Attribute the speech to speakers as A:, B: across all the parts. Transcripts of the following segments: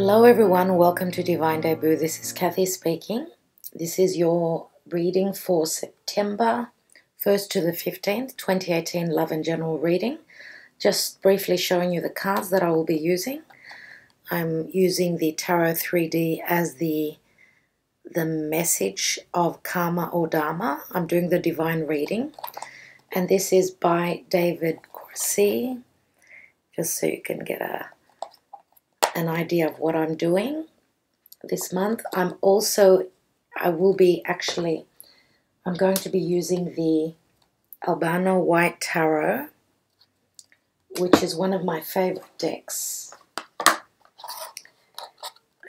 A: Hello everyone, welcome to Divine Debut. This is Kathy speaking. This is your reading for September 1st to the 15th, 2018 Love and General reading. Just briefly showing you the cards that I will be using. I'm using the Tarot 3D as the message of Karma or Dharma. I'm doing the Divine reading. And this is by David Corsi, just so you can get an idea of what I'm doing this month. I'm going to be using the Albano White Tarot, which is one of my favorite decks.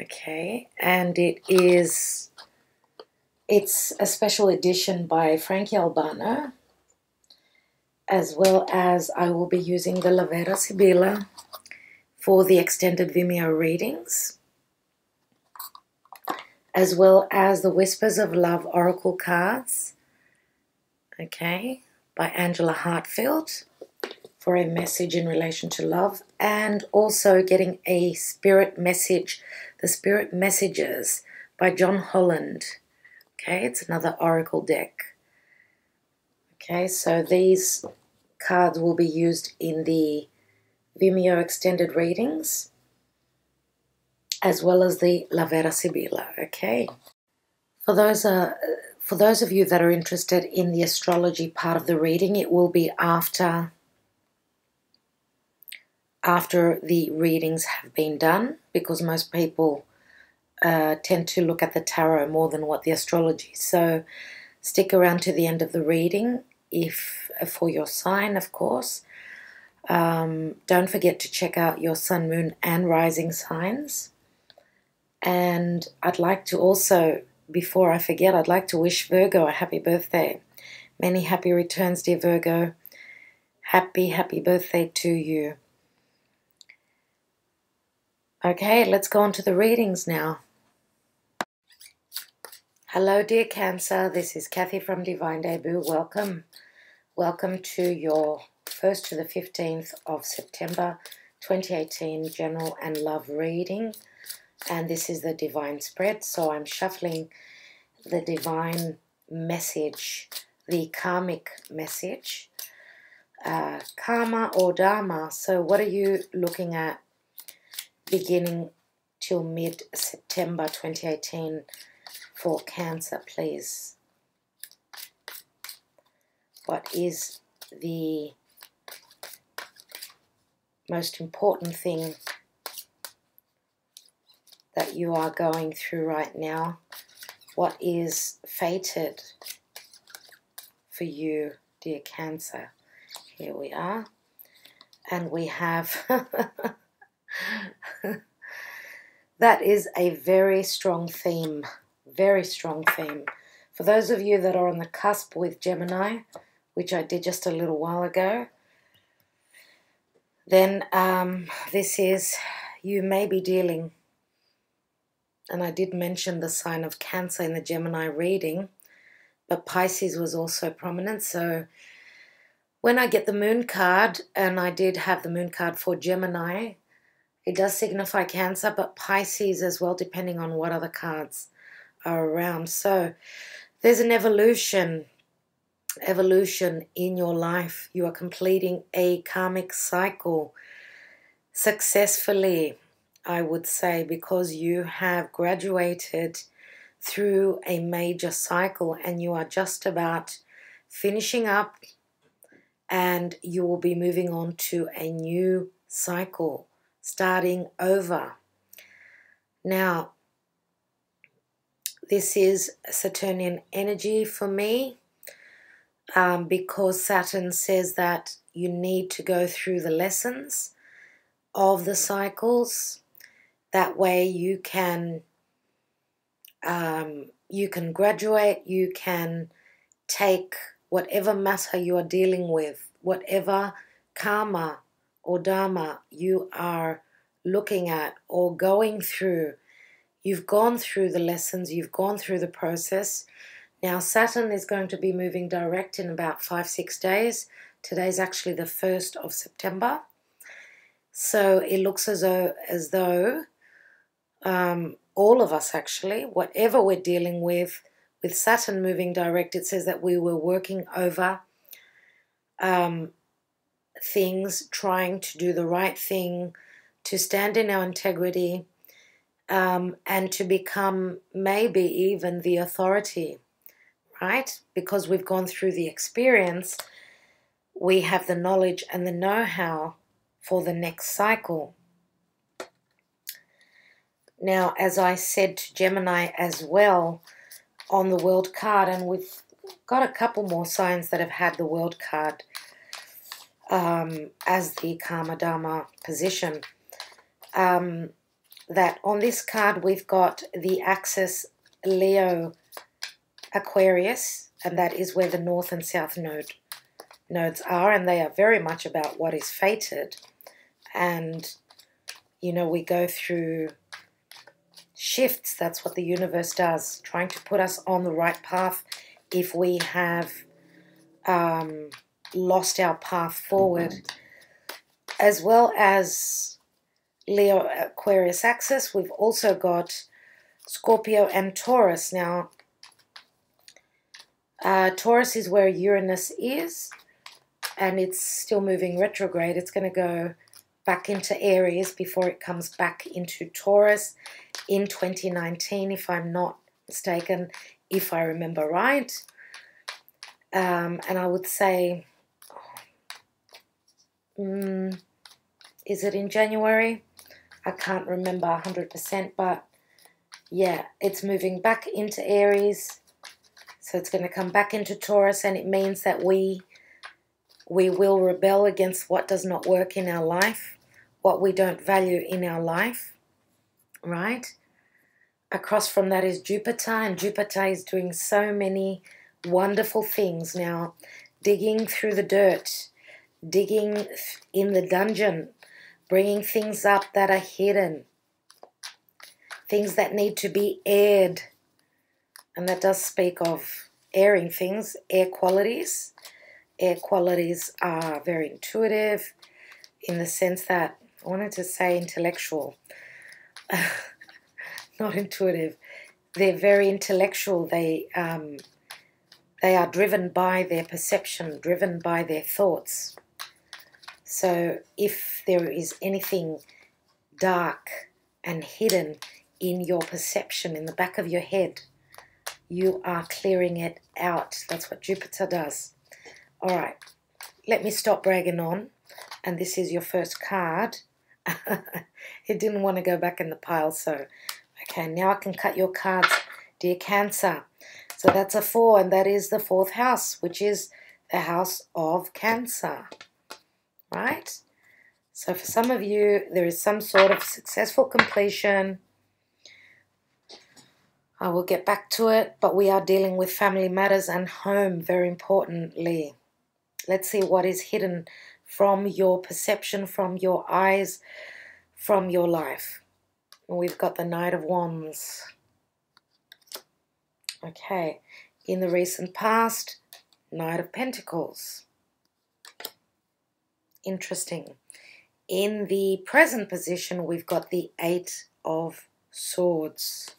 A: Okay, and it's a special edition by Frankie Albano, as well as I will be using the La Vera Sibilla for the extended Vimeo readings, as well as the Whispers of Love Oracle cards, okay, by Angela Hartfield for a message in relation to love, and also getting a spirit message, the Spirit Messages by John Holland. Okay, it's another oracle deck. Okay, so these cards will be used in the Vimeo extended readings, as well as the La Vera Sibilla. Okay, for those of you that are interested in the astrology part of the reading, it will be after the readings have been done, because most people tend to look at the tarot more than what the astrology. So stick around to the end of the reading, if for your sign, of course. Don't forget to check out your sun, moon, and rising signs. And I'd like to also, before I forget, I'd like to wish Virgo a happy birthday. Many happy returns, dear Virgo. Happy, happy birthday to you. Okay, let's go on to the readings now. Hello, dear Cancer. This is Kathy from Divine Debut. Welcome. Welcome to your 1st to the 15th of September 2018 General and Love reading. And this is the Divine spread. So I'm shuffling the Divine message, the Karmic message. Karma or Dharma. So what are you looking at beginning till mid-September 2018 for Cancer, please? What is the most important thing that you are going through right now? What is fated for you, dear Cancer? Here we are. And we have... that is a very strong theme. Very strong theme. For those of you that are on the cusp with Gemini, which I did just a little while ago, then this is, you may be dealing, and I did mention the sign of Cancer in the Gemini reading, but Pisces was also prominent. So when I get the Moon card, and I did have the Moon card for Gemini, it does signify Cancer, but Pisces as well, depending on what other cards are around. So there's an evolution in your life. You are completing a karmic cycle successfully, I would say, because you have graduated through a major cycle and you are just about finishing up, and you will be moving on to a new cycle, starting over. Now, this is Saturnian energy for me, because Saturn says that you need to go through the lessons of the cycles. That way you can graduate, you can take whatever matter you are dealing with, whatever karma or dharma you are looking at or going through. You've gone through the lessons, you've gone through the process. Now Saturn is going to be moving direct in about 5-6 days. Today's actually the 1st of September. So it looks as though all of us actually, whatever we're dealing with Saturn moving direct, it says that we were working over things, trying to do the right thing, to stand in our integrity, and to become maybe even the authority, right? Because we've gone through the experience, we have the knowledge and the know-how for the next cycle. Now, as I said to Gemini as well on the World card, and we've got a couple more signs that have had the World card as the Karma Dharma position, that on this card we've got the axis Leo Aquarius, and that is where the North and South nodes are, and they are very much about what is fated. And, you know, we go through shifts. That's what the universe does, trying to put us on the right path if we have lost our path forward. As well as Leo Aquarius axis, we've also got Scorpio and Taurus. Now, Taurus is where Uranus is, and it's still moving retrograde. It's going to go back into Aries before it comes back into Taurus in 2019, if I'm not mistaken, if I remember right. And I would say, is it in January? I can't remember 100%, but yeah, it's moving back into Aries. So it's going to come back into Taurus, and it means that we will rebel against what does not work in our life, what we don't value in our life, right? Across from that is Jupiter, and Jupiter is doing so many wonderful things now, digging through the dirt, digging in the dungeon, bringing things up that are hidden, things that need to be aired. And that does speak of airing things, air qualities. Air qualities are very intuitive in the sense that, I wanted to say intellectual, not intuitive. They're very intellectual. They are driven by their perception, driven by their thoughts. So if there is anything dark and hidden in your perception, in the back of your head, you are clearing it out. That's what Jupiter does. All right, let me stop bragging on. And this is your first card. It didn't want to go back in the pile, so okay, now I can cut your cards, dear Cancer. So that's a 4, and that is the 4th house, which is the house of Cancer, right? So for some of you, there is some sort of successful completion. I will get back to it, but we are dealing with family matters and home, very importantly. Let's see what is hidden from your perception, from your eyes, from your life. We've got the Knight of Wands. Okay, in the recent past, Knight of Pentacles. Interesting. In the present position, we've got the 8 of Swords.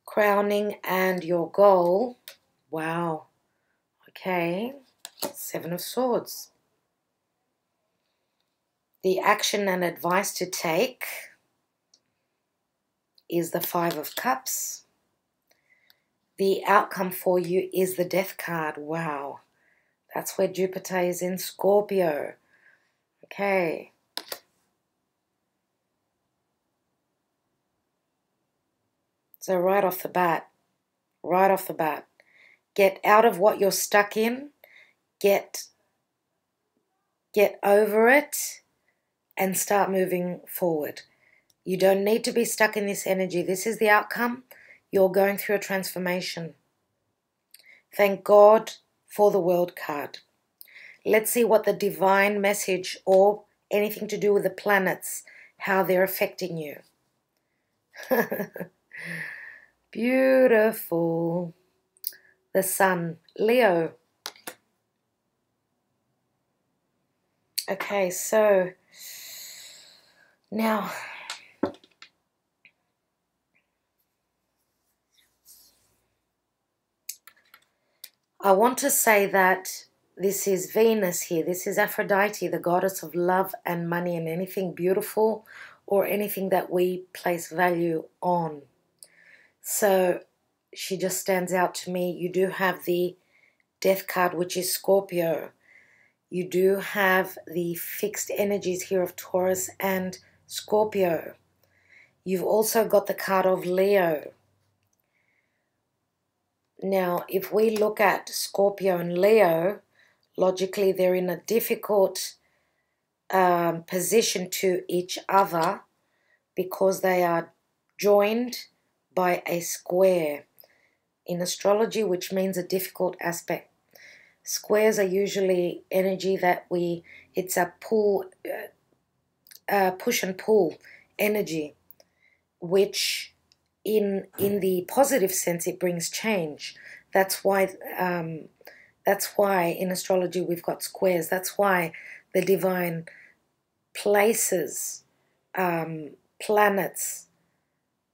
A: Crowning and your goal. Wow. Okay, 7 of Swords. The action and advice to take is the 5 of Cups. The outcome for you is the Death card. Wow. That's where Jupiter is in Scorpio. Okay. So right off the bat, get out of what you're stuck in. Get over it and start moving forward. You don't need to be stuck in this energy. This is the outcome. You're going through a transformation. Thank God for the World card. Let's see what the divine message or anything to do with the planets, how they're affecting you. Beautiful. The Sun, Leo. Okay, so now I want to say that this is Venus here. This is Aphrodite, the goddess of love and money and anything beautiful or anything that we place value on. So she just stands out to me. You do have the Death card, which is Scorpio. You do have the fixed energies here of Taurus and Scorpio. You've also got the card of Leo. Now, if we look at Scorpio and Leo, logically they're in a difficult position to each other because they are joined by a square in astrology, which means a difficult aspect. Squares are usually energy that it's a push and pull energy, which in the positive sense it brings change. That's why in astrology we've got squares. That's why the divine places planets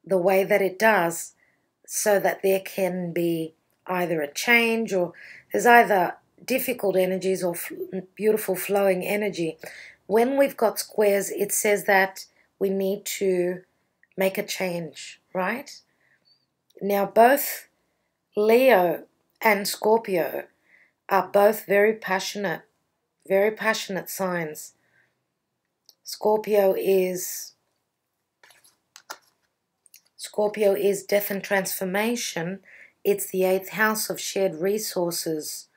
A: the way that it does, so that there can be either a change, or there's either difficult energies or beautiful flowing energy. When we've got squares, it says that we need to make a change, right? Now, both Leo and Scorpio are both very passionate signs. Scorpio is death and transformation. It's the 8th house of shared resources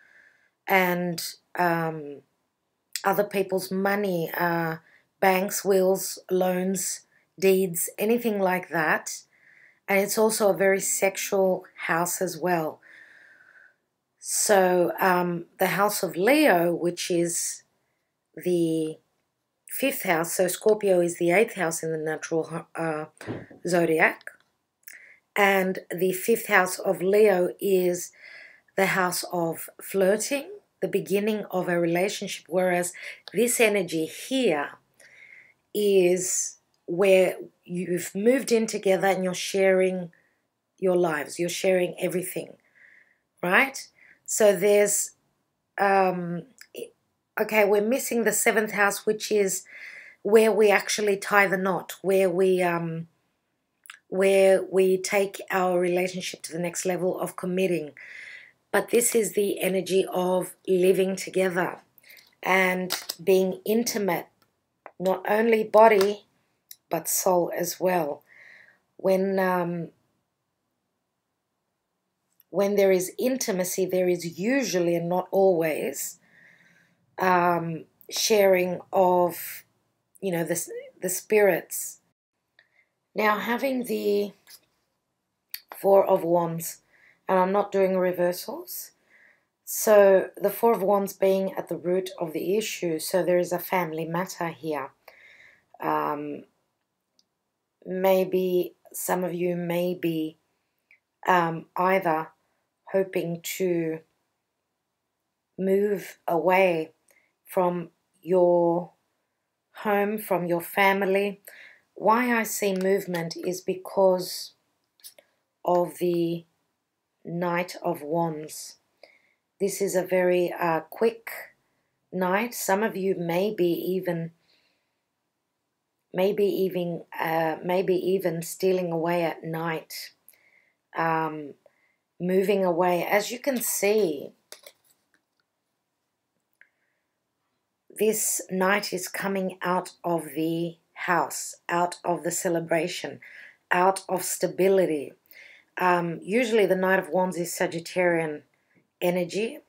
A: and other people's money, banks, wills, loans, deeds, anything like that. And it's also a very sexual house as well. So the house of Leo, which is the 5th house, so Scorpio is the 8th house in the natural zodiac, and the 5th house of Leo is the house of flirting, the beginning of a relationship, whereas this energy here is where you've moved in together and you're sharing your lives, you're sharing everything, right? So there's okay, we're missing the 7th house, which is where we actually tie the knot, where we take our relationship to the next level of committing. But this is the energy of living together and being intimate, not only body but soul as well. When there is intimacy, there is usually, and not always, sharing of, the spirits. Now, having the 4 of Wands, and I'm not doing reversals, so the 4 of Wands being at the root of the issue, so there is a family matter here. Maybe some of you may be either hoping to move away from your home, from your family. Why I see movement is because of the Knight of Wands. This is a very quick night. Some of you may be even stealing away at night, moving away. As you can see, this night is coming out of the house, out of the celebration, out of stability. Usually the Knight of Wands is Sagittarian energy,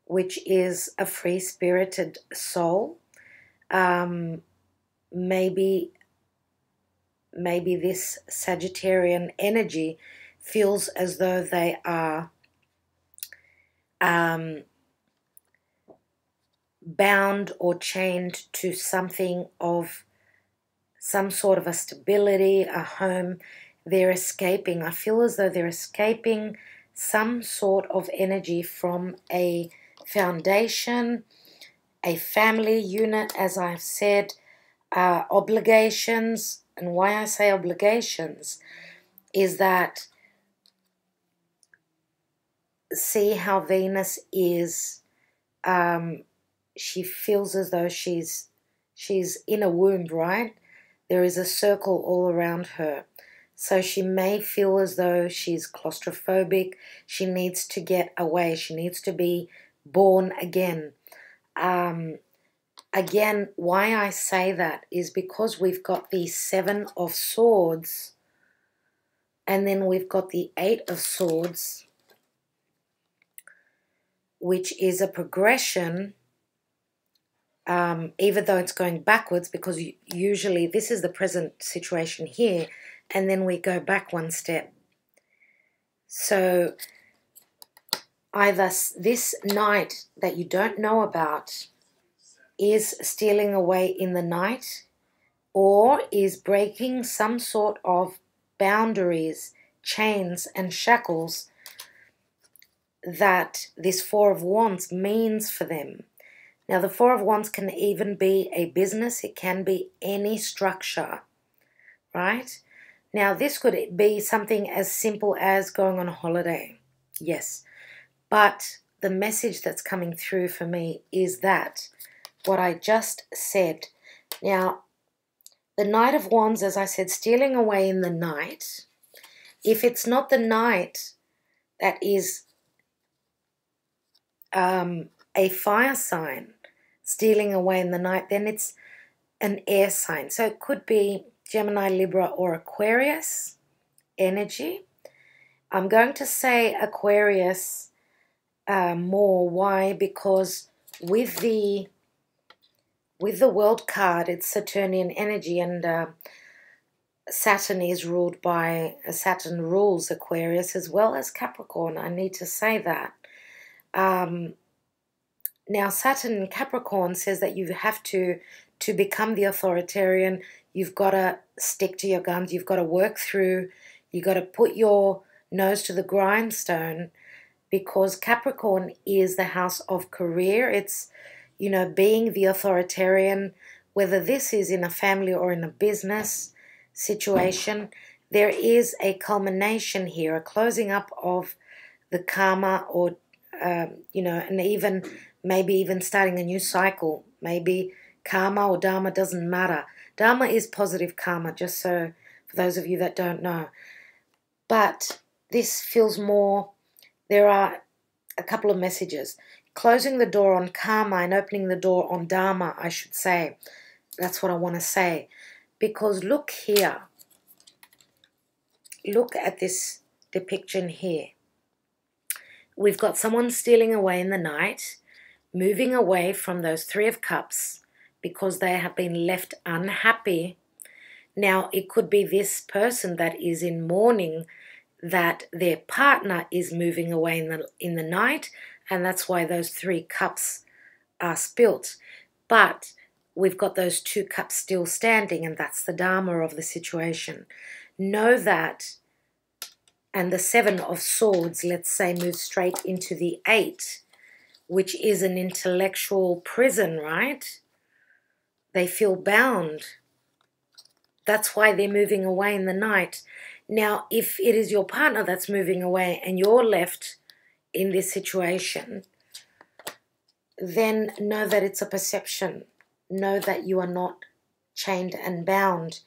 A: which is a free-spirited soul. Maybe this Sagittarian energy feels as though they are bound or chained to something of some sort of a stability, a home. They're escaping. I feel as though they're escaping some sort of energy from a foundation, a family unit, as I've said, obligations. And why I say obligations is that see how Venus is, she feels as though she's in a womb, right? There is a circle all around her. So she may feel as though she's claustrophobic. She needs to get away. She needs to be born again. Again, why I say that is because we've got the 7 of Swords and then we've got the 8 of Swords, which is a progression, even though it's going backwards, because usually this is the present situation here, and then we go back one step. So either this night that you don't know about is stealing away in the night, or is breaking some sort of boundaries, chains and shackles that this 4 of Wands means for them. Now, the 4 of Wands can even be a business. It can be any structure, right? Now, this could be something as simple as going on a holiday. Yes. But the message that's coming through for me is that what I just said. Now, the Knight of Wands, as I said, stealing away in the night. If it's not the night that is a fire sign stealing away in the night, then it's an air sign. So it could be Gemini, Libra, or Aquarius energy. I'm going to say Aquarius more. Why? Because with the World card, it's Saturnian energy, and Saturn is ruled by Saturn rules Aquarius as well as Capricorn. I need to say that. Now, Saturn in Capricorn says that you have to become the authoritarian, you've got to stick to your guns, you've got to work through, you've got to put your nose to the grindstone, because Capricorn is the house of career. It's, you know, being the authoritarian, whether this is in a family or in a business situation. There is a culmination here, a closing up of the karma, or you know, and even maybe even starting a new cycle. Maybe karma or dharma, doesn't matter. Dharma is positive karma, just so for those of you that don't know. But this feels more, there are a couple of messages. Closing the door on karma and opening the door on dharma, I should say. That's what I want to say. Because look here. Look at this depiction here. We've got someone stealing away in the night, moving away from those 3 of Cups because they have been left unhappy. Now, it could be this person that is in mourning that their partner is moving away in the night, and that's why those 3 cups are spilt. But we've got those 2 cups still standing, and that's the Dharma of the situation. Know that. And the 7 of Swords, let's say, moves straight into the 8, which is an intellectual prison, right? They feel bound. That's why they're moving away in the night. Now, if it is your partner that's moving away and you're left in this situation, then know that it's a perception. Know that you are not chained and bound.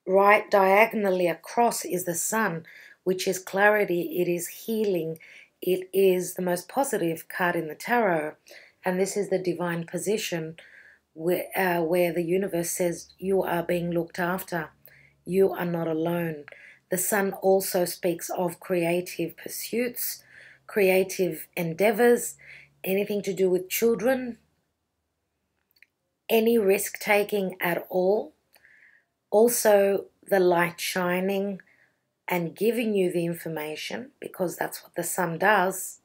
A: Right diagonally across is the Sun, which is clarity, it is healing, it is the most positive card in the tarot, and this is the divine position where the universe says you are being looked after, you are not alone. The Sun also speaks of creative pursuits, creative endeavors, anything to do with children, any risk-taking at all. Also, the light shining and giving you the information, because that's what the Sun does.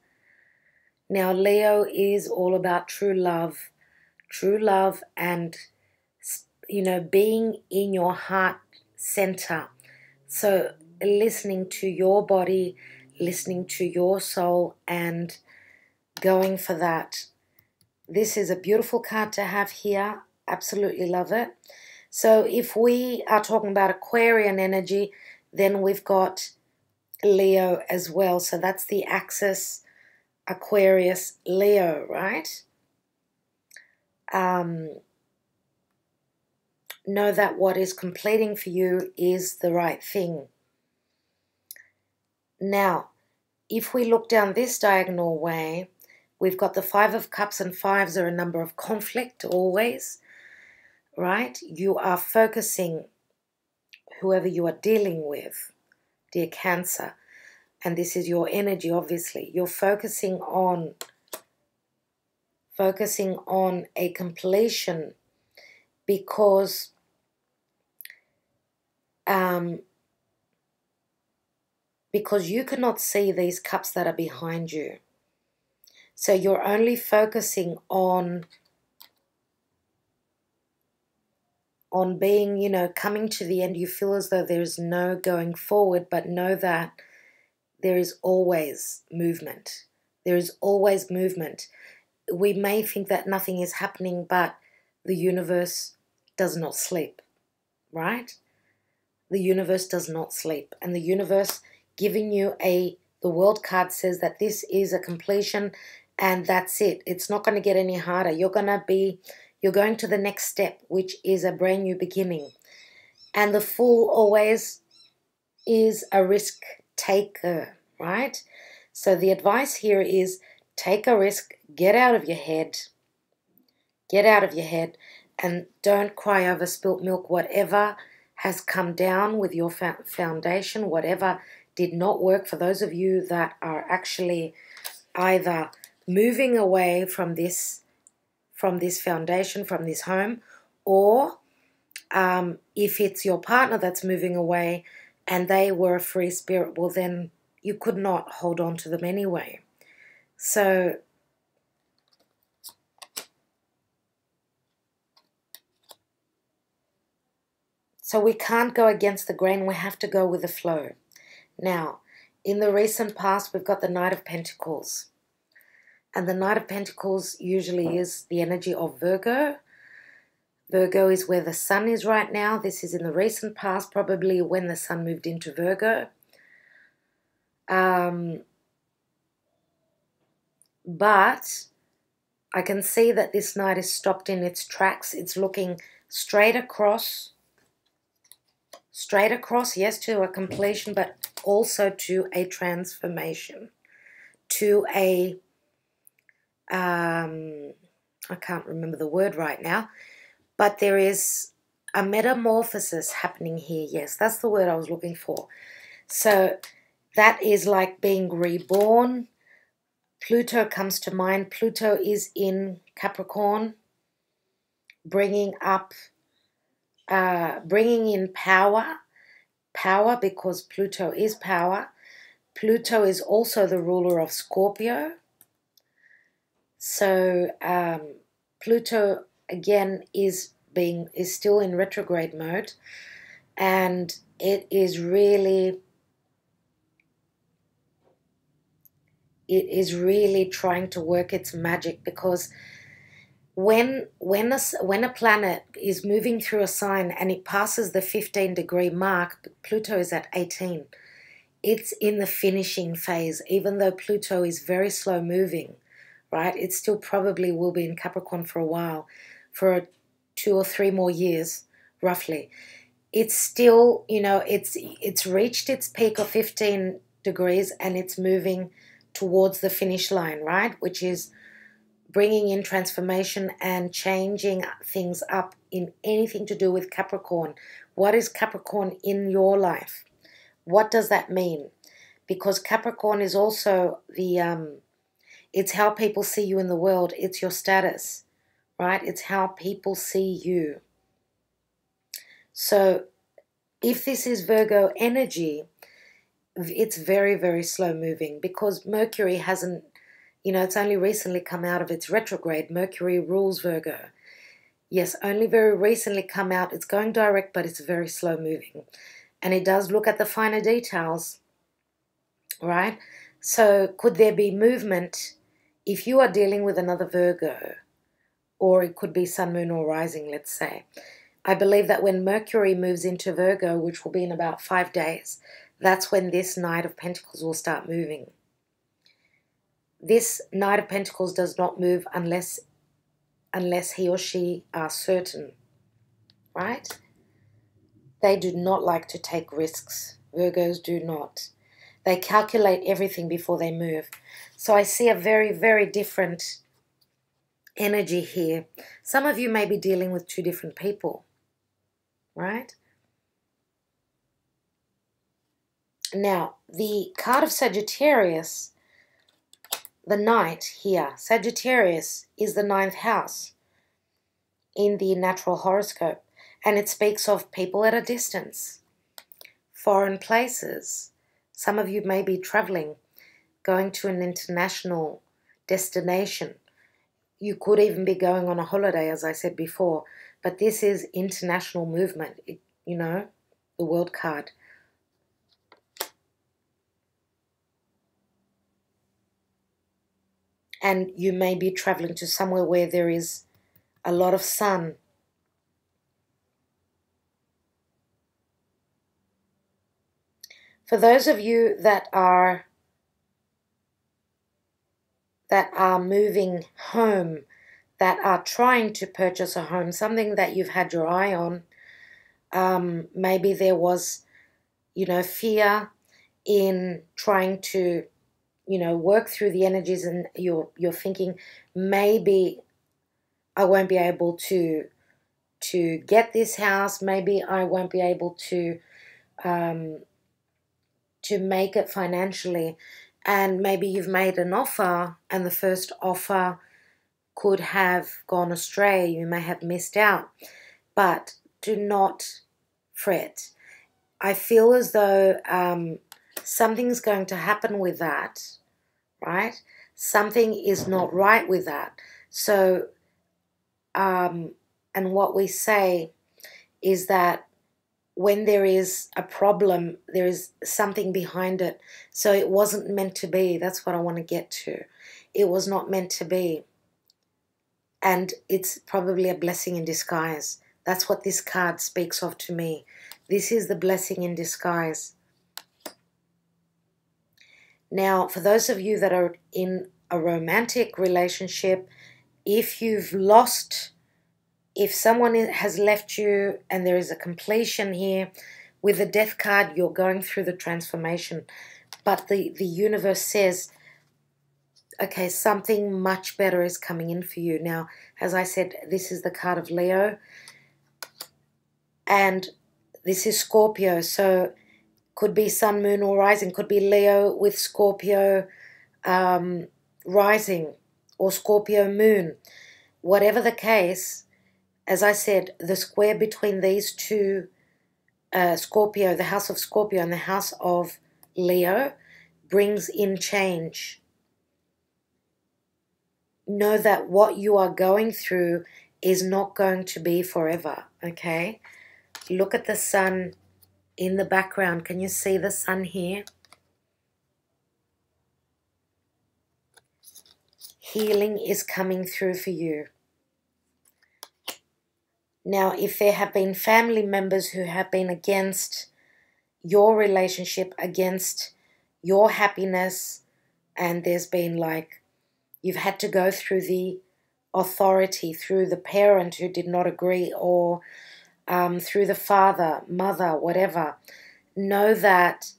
A: Now, Leo is all about true love and, you know, being in your heart center. So listening to your body, listening to your soul, and going for that. This is a beautiful card to have here. Absolutely love it. So if we are talking about Aquarian energy, then we've got Leo as well. So that's the axis Aquarius, Leo, right? Know that what is completing for you is the right thing. Now, if we look down this diagonal way, we've got the Five of Cups, and fives are a number of conflict always, right? You are focusing, whoever you are dealing with, dear Cancer, and this is your energy, obviously. You're focusing on a completion because you cannot see these cups that are behind you. So you're only focusing on being, you know, coming to the end. You feel as though there's no going forward, but know that there is always movement. There is always movement. We may think that nothing is happening, but the universe does not sleep, right? The universe does not sleep. And the universe giving you the World card says that this is a completion and that's it. It's not going to get any harder. You're going to the next step, which is a brand new beginning. And the Fool always is a risk taker, right? So the advice here is take a risk, get out of your head, and don't cry over spilt milk. Whatever has come down with your foundation, whatever did not work, for those of you that are actually either moving away from this foundation, from this home, or if it's your partner that's moving away and they were a free spirit, well then you could not hold on to them anyway. So we can't go against the grain. We have to go with the flow. Now, in the recent past, we've got the Knight of Pentacles. And the Knight of Pentacles usually is the energy of Virgo. Virgo is where the Sun is right now. This is in the recent past, probably when the Sun moved into Virgo. But I can see that this Knight is stopped in its tracks. It's looking straight across, yes, to a completion, but also to a transformation, to a, I can't remember the word right now, but there is a metamorphosis happening here. Yes, that's the word I was looking for. So that is like being reborn. Pluto comes to mind. Pluto is in Capricorn, bringing in power because Pluto is power. Pluto is also the ruler of Scorpio. So Pluto again is still in retrograde mode, and it is really trying to work its magic, because when a planet is moving through a sign and it passes the 15-degree mark, Pluto is at 18. It's in the finishing phase. Even though Pluto is very slow moving, right? It still probably will be in Capricorn for a while, for 2 or 3 more years, roughly. It's still, you know, it's reached its peak of 15 degrees and it's moving towards the finish line, right? Which is bringing in transformation and changing things up in anything to do with Capricorn. What is Capricorn in your life? What does that mean? Because Capricorn is also it's how people see you in the world. It's your status, right? It's how people see you. So if this is Virgo energy, it's very, very slow moving, because Mercury hasn't, you know, it's only recently come out of its retrograde. Mercury rules Virgo. Yes, only very recently come out. It's going direct, but it's very slow moving. And it does look at the finer details, right? So could there be movement if you are dealing with another Virgo, or it could be Sun, Moon, or Rising, let's say. I believe that when Mercury moves into Virgo, which will be in about 5 days, that's when this Knight of Pentacles will start moving. this Knight of Pentacles does not move unless he or she are certain, right? They do not like to take risks. Virgos do not. They calculate everything before they move. So I see a very, very different energy here. Some of you may be dealing with two different people, right? Now, the card of Sagittarius, the Knight here, Sagittarius is the 9th house in the natural horoscope, and it speaks of people at a distance, foreign places. Some of you may be traveling, going to an international destination. You could even be going on a holiday, as I said before, but this is international movement, you know, the World card. And you may be traveling to somewhere where there is a lot of sun. For those of you that are moving home, that are trying to purchase a home, something that you've had your eye on, maybe there was, you know, fear in trying to, you know, work through the energies, and you're thinking, maybe I won't be able to get this house, maybe I won't be able to make it financially. And maybe you've made an offer and the first offer could have gone astray. You may have missed out. But do not fret. I feel as though something's going to happen with that, right? Something is not right with that. So, and what we say is that when there is a problem, there is something behind it. So it wasn't meant to be. That's what I want to get to. It was not meant to be. And it's probably a blessing in disguise. That's what this card speaks of to me. This is the blessing in disguise. Now, for those of you that are in a romantic relationship, if you've lost, if someone has left you and there is a completion here, with the Death card, you're going through the transformation. But the universe says, okay, something much better is coming in for you. Now, as I said, this is the card of Leo. And this is Scorpio. So could be Sun, Moon, or Rising. Could be Leo with Scorpio Rising or Scorpio Moon. Whatever the case, as I said, the square between these two, Scorpio, the house of Scorpio and the house of Leo, brings in change. Know that what you are going through is not going to be forever, okay? Look at the sun in the background. Can you see the sun here? Healing is coming through for you. Now, if there have been family members who have been against your relationship, against your happiness, and there's been like, you've had to go through the authority, through the parent who did not agree, or through the father, mother, whatever, know that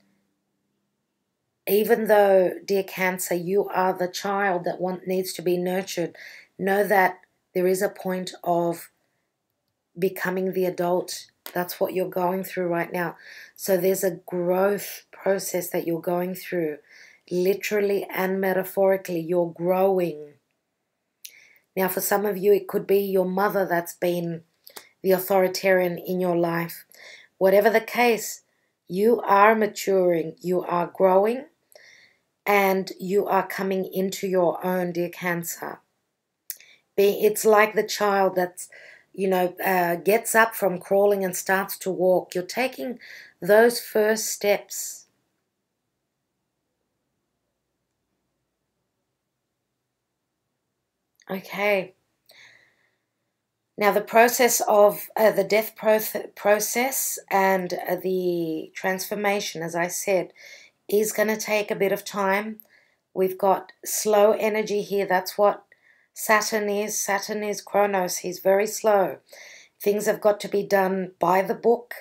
A: even though, dear Cancer, you are the child that needs to be nurtured, know that there is a point of becoming the adult. That's what you're going through right now. So there's a growth process that you're going through. Literally and metaphorically, you're growing. Now, for some of you, it could be your mother that's been the authoritarian in your life. Whatever the case, you are maturing, you are growing, and you are coming into your own, dear Cancer. It's like the child that's, you know, gets up from crawling and starts to walk. You're taking those first steps. Okay. Now, the process of the death process and the transformation, as I said, is going to take a bit of time. We've got slow energy here. That's what Saturn is. Saturn is Chronos. He's very slow. Things have got to be done by the book,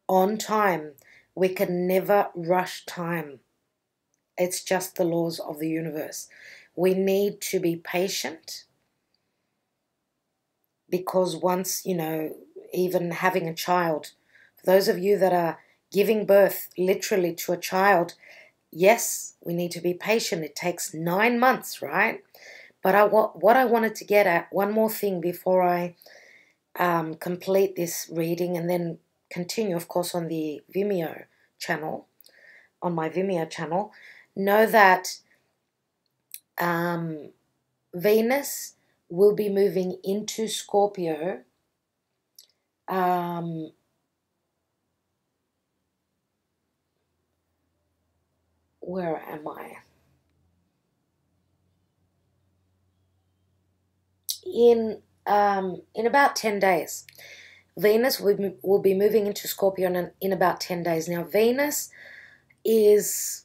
A: on time. We can never rush time. It's just the laws of the universe. We need to be patient, because once, you know, even having a child, for those of you that are giving birth literally to a child, yes, we need to be patient. It takes 9 months, right? But what I wanted to get at, one more thing before I complete this reading and then continue, of course, on the Vimeo channel, on my Vimeo channel, know that Venus will be moving into Scorpio where am I? In about 10 days. Venus will be moving into Scorpio in about 10 days. Now, Venus is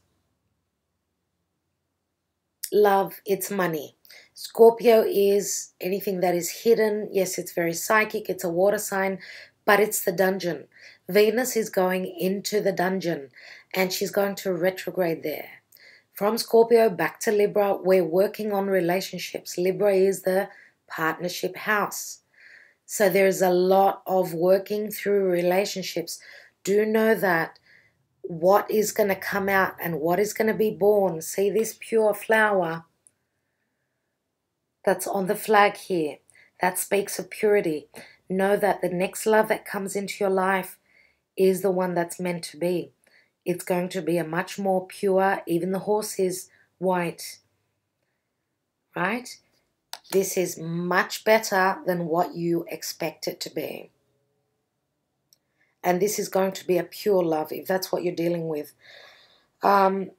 A: love, it's money. Scorpio is anything that is hidden. Yes, it's very psychic. It's a water sign, but it's the dungeon. Venus is going into the dungeon, and she's going to retrograde there. From Scorpio back to Libra, we're working on relationships. Libra is the partnership house. So there's a lot of working through relationships. Do know that what is going to come out and what is going to be born. See this pure flower that's on the flag here? That speaks of purity. Know that the next love that comes into your life is the one that's meant to be. It's going to be a much more pure, even the horse is white, right? This is much better than what you expect it to be. And this is going to be a pure love, if that's what you're dealing with. For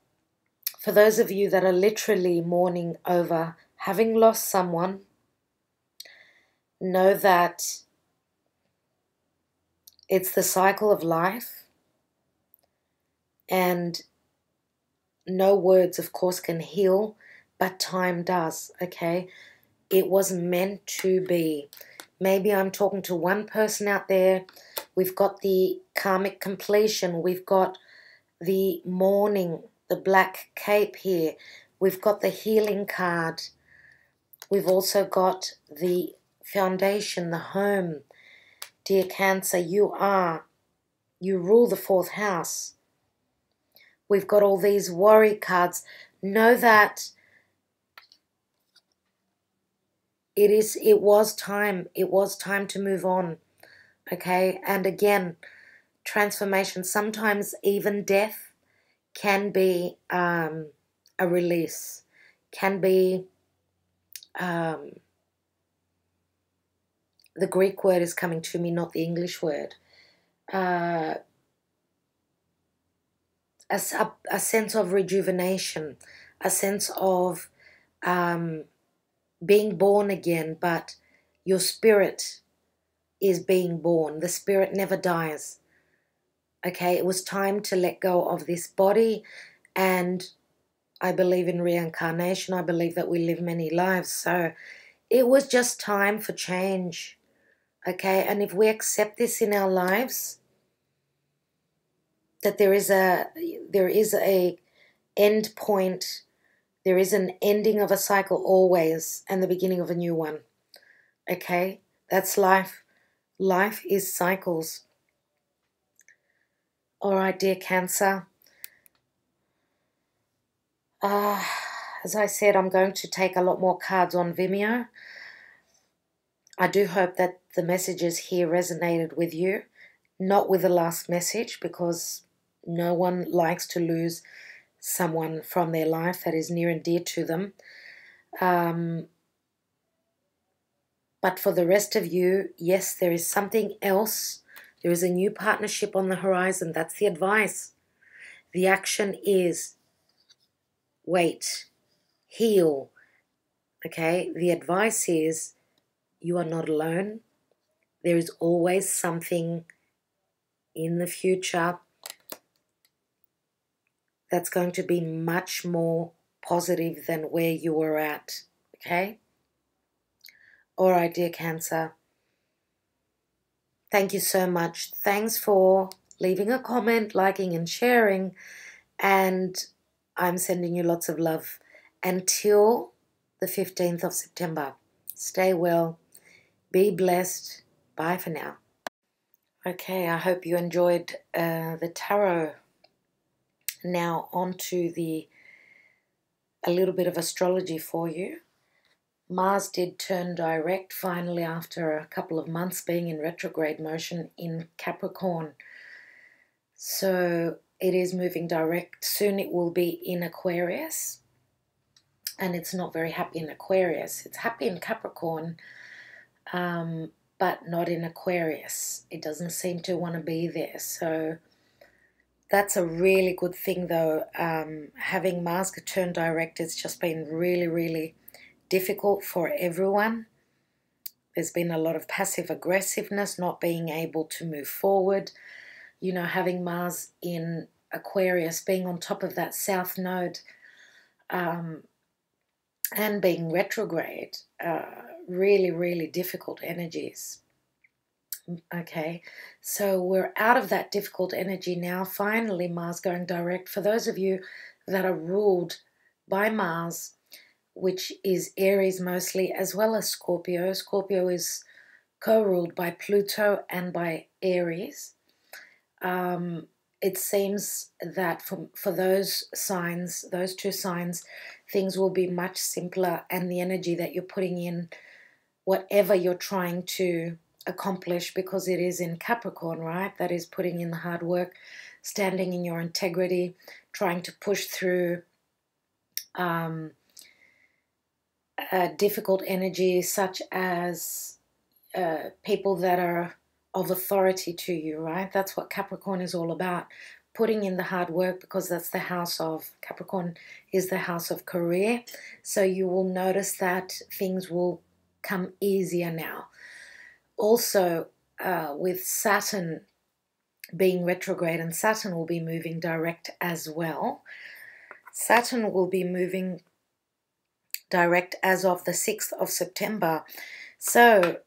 A: those of you that are literally mourning over having lost someone, know that it's the cycle of life. And no words, of course, can heal, but time does, okay? It was meant to be. Maybe I'm talking to one person out there. We've got the karmic completion. We've got the mourning, the black cape here. We've got the healing card. We've also got the foundation, the home. Dear Cancer, you rule the 4th house. We've got all these worry cards. Know that it was time to move on, okay? And again, transformation, sometimes even death can be a release, can be, the Greek word is coming to me, not the English word, a sense of rejuvenation, a sense of being born again, but your spirit is being born. The spirit never dies. Okay, it was time to let go of this body, and I believe in reincarnation. I believe that we live many lives. So it was just time for change. Okay, and if we accept this in our lives, that there is a end point, there is an ending of a cycle always, and the beginning of a new one. Okay, that's life. Life is cycles. All right, dear Cancer. As I said, I'm going to take a lot more cards on Vimeo. I do hope that the messages here resonated with you. Not with the last message, because no one likes to lose someone from their life that is near and dear to them. But for the rest of you, yes, there is something else. There is a new partnership on the horizon. That's the advice. The action is wait, heal. Okay, the advice is you are not alone. There is always something in the future that's going to be much more positive than where you were at, okay? All right, dear Cancer. Thank you so much. Thanks for leaving a comment, liking and sharing, and I'm sending you lots of love until the 15th of September. Stay well. Be blessed. Bye for now. Okay, I hope you enjoyed the tarot. Now on to a little bit of astrology for you. Mars did turn direct finally after a couple of months being in retrograde motion in Capricorn. So it is moving direct. Soon it will be in Aquarius. And it's not very happy in Aquarius. It's happy in Capricorn, but not in Aquarius. It doesn't seem to want to be there. So that's a really good thing, though. Having Mars turn direct has just been really, really difficult for everyone. There's been a lot of passive aggressiveness, not being able to move forward. You know, having Mars in Aquarius, being on top of that South Node, and being retrograde, really, really difficult energies. Okay, so we're out of that difficult energy now. Finally, Mars going direct. For those of you that are ruled by Mars, which is Aries mostly, as well as Scorpio. Scorpio is co-ruled by Pluto and by Aries. It seems that for those signs, those two signs, things will be much simpler, and the energy that you're putting in, whatever you're trying to accomplish, because it is in Capricorn, right? That is putting in the hard work, standing in your integrity, trying to push through difficult energy, such as people that are of authority to you, right? That's what Capricorn is all about. Putting in the hard work, because that's the house of Capricorn, is the house of career. So you will notice that things will come easier now. Also, with Saturn being retrograde, and Saturn will be moving direct as well. Saturn will be moving direct as of the 6th of September. So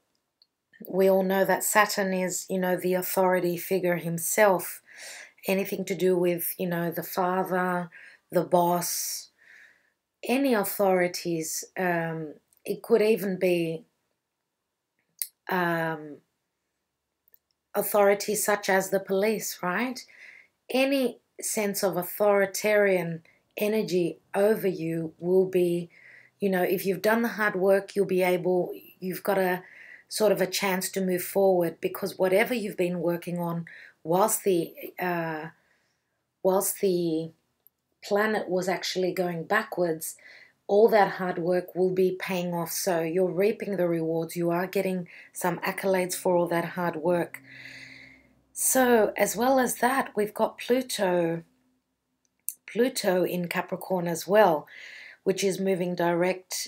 A: we all know that Saturn is, you know, the authority figure himself. Anything to do with, you know, the father, the boss, any authorities. It could even be authorities such as the police, right? Any sense of authoritarian energy over you will be, you know, if you've done the hard work, you've got a sort of a chance to move forward, because whatever you've been working on whilst the planet was actually going backwards, all that hard work will be paying off. So you're reaping the rewards. You are getting some accolades for all that hard work. So as well as that, we've got Pluto in Capricorn as well, which is moving direct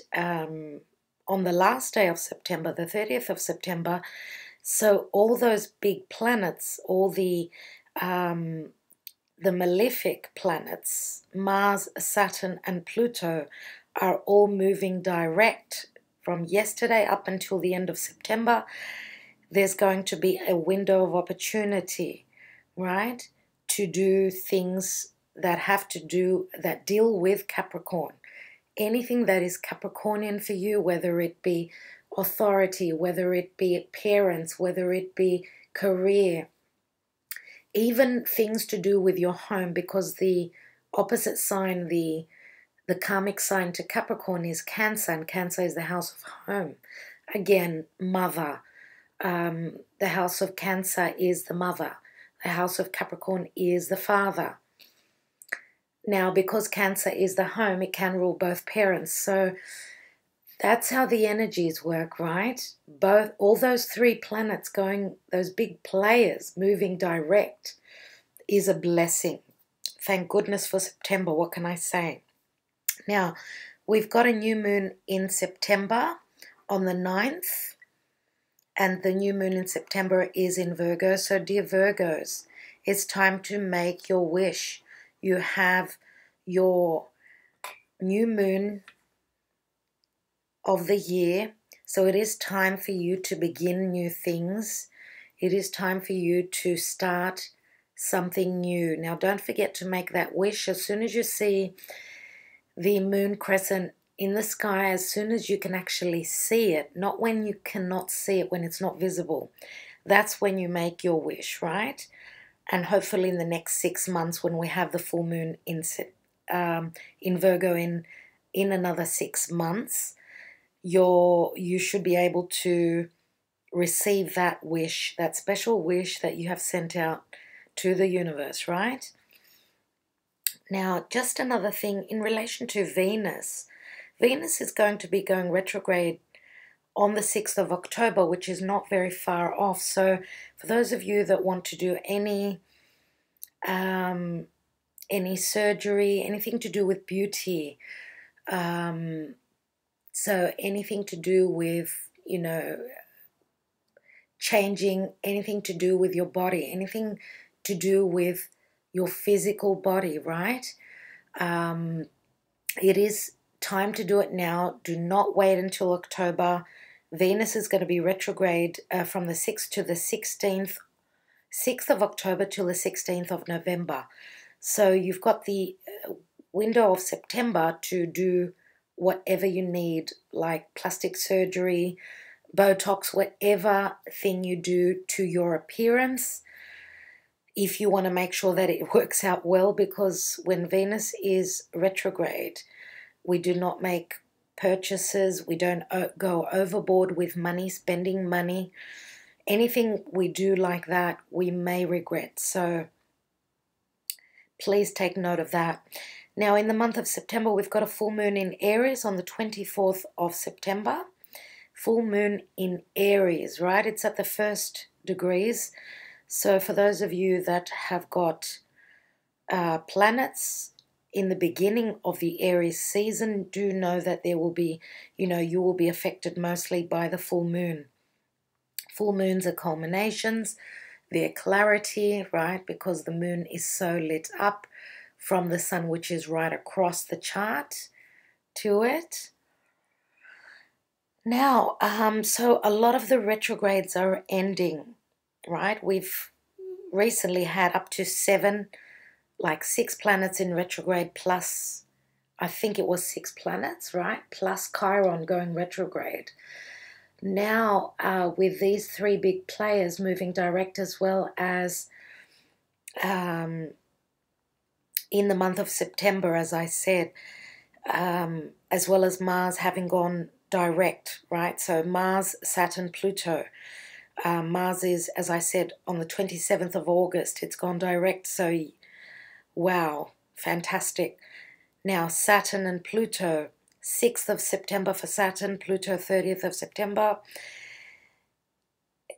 A: on the last day of September, the 30th of September. So all those big planets, all the malefic planets, Mars, Saturn, and Pluto, are all moving direct from yesterday up until the end of September. There's going to be a window of opportunity, right, to do things that deal with Capricorn. Anything that is Capricornian for you, whether it be authority, whether it be parents, whether it be career, even things to do with your home, because the opposite sign, the karmic sign to Capricorn is Cancer, and Cancer is the house of home. Again, mother. The house of Cancer is the mother. The house of Capricorn is the father. Now, because Cancer is the home, it can rule both parents. So that's how the energies work, right? All those three planets going, those big players moving direct, is a blessing. Thank goodness for September. What can I say? Now, we've got a new moon in September on the 9th, and the new moon in September is in Virgo. So, dear Virgos, it's time to make your wish. You have your new moon of the year. So it is time for you to begin new things. It is time for you to start something new. Now, don't forget to make that wish as soon as you see the moon crescent in the sky, as soon as you can actually see it, not when you cannot see it, when it's not visible. That's when you make your wish, right? And hopefully in the next 6 months, when we have the full moon in Virgo in another 6 months, you should be able to receive that wish, that special wish that you have sent out to the universe, right? Now, just another thing in relation to Venus. Venus is going to be going retrograde on the 6th of October, which is not very far off. So for those of you that want to do any surgery, anything to do with beauty, so anything to do with, changing, anything to do with your body, anything to do with your physical body, right? It is time to do it now. Do not wait until October. Venus is going to be retrograde from the 6th to the 16th, 6th of October till the 16th of November. So you've got the window of September to do whatever you need, like plastic surgery, Botox, whatever thing you do to your appearance, if you want to make sure that it works out well, because when Venus is retrograde, we do not make purchases, we don't go overboard with money, spending money. Anything we do like that, we may regret. So please take note of that. Now, in the month of September, we've got a full moon in Aries on the 24th of September. Full moon in Aries, right? It's at the 1st degrees. So for those of you that have got planets in the beginning of the Aries season, do know that there will be, you will be affected mostly by the full moon. Full moons are culminations, they're clarity, right? Because the moon is so lit up from the sun, which is right across the chart to it. Now, so a lot of the retrogrades are ending, right? We've recently had up to 6 planets in retrograde, plus, I think it was 6 planets, right? Plus Chiron going retrograde. Now, with these 3 big players moving direct, as well as in the month of September, as I said, as well as Mars having gone direct, right? So Mars, Saturn, Pluto. Mars is, as I said, on the 27th of August. It's gone direct, so wow, fantastic. Now, Saturn and Pluto, 6th of September for Saturn, Pluto 30th of September.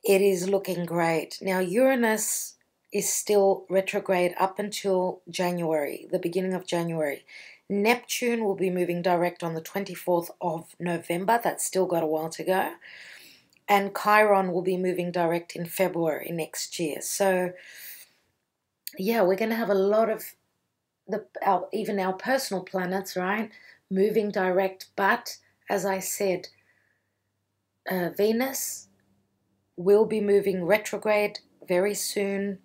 A: It is looking great. Now, Uranus is still retrograde up until January, the beginning of January. Neptune will be moving direct on the 24th of November. That's still got a while to go. And Chiron will be moving direct in February next year. So, yeah, we're going to have a lot of even our personal planets, right, moving direct. But, as I said, Venus will be moving retrograde very soon.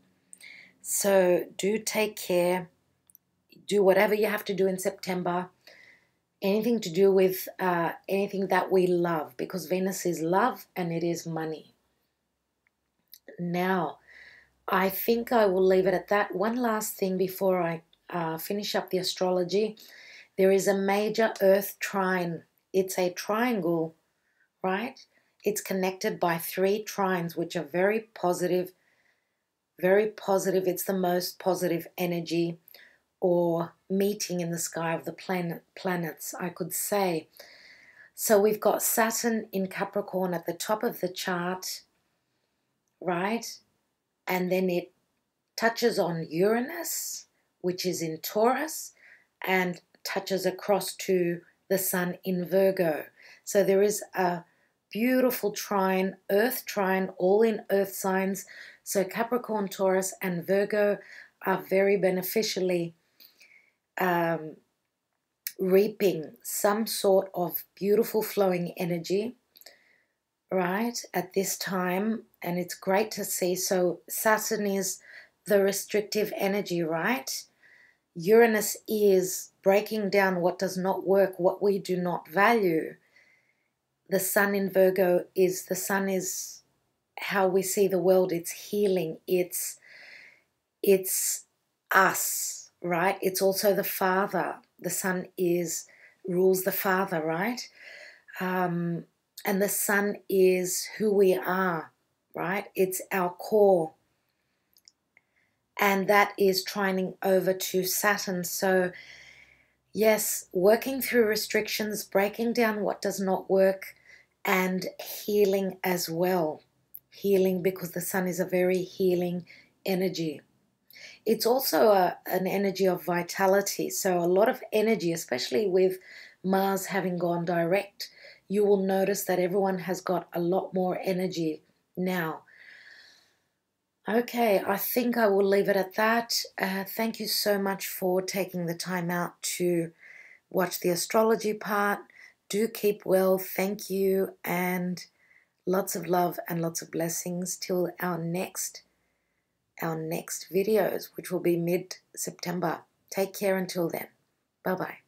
A: So do take care. Do whatever you have to do in September. Anything to do with anything that we love, because Venus is love and it is money. Now, I think I will leave it at that. One last thing before I finish up the astrology. There is a major Earth trine. It's a triangle, right? It's connected by 3 trines, which are very positive. Very positive. It's the most positive energy or meeting in the sky of the planets, I could say. So we've got Saturn in Capricorn at the top of the chart, right? And then it touches on Uranus, which is in Taurus, and touches across to the sun in Virgo. So there is a beautiful trine, Earth trine, all in Earth signs. So Capricorn, Taurus, and Virgo are very beneficially reaping some sort of beautiful flowing energy, right, at this time. And it's great to see. So Saturn is the restrictive energy, right? Uranus is breaking down what does not work, what we do not value. The sun in Virgo is, the sun is how we see the world. It's healing. It's us, right? It's also the father. The sun rules the father, right? And the sun is who we are, right? It's our core. And that is trining over to Saturn. So yes, working through restrictions, breaking down what does not work, and healing as well. Healing, because the sun is a very healing energy. It's also an energy of vitality. So a lot of energy, especially with Mars having gone direct, you will notice that everyone has got a lot more energy now. Okay, I think I will leave it at that. Thank you so much for taking the time out to watch the astrology part. Do keep well. Thank you, and lots of love and lots of blessings till our next videos, which will be mid-September. Take care until then. Bye-bye.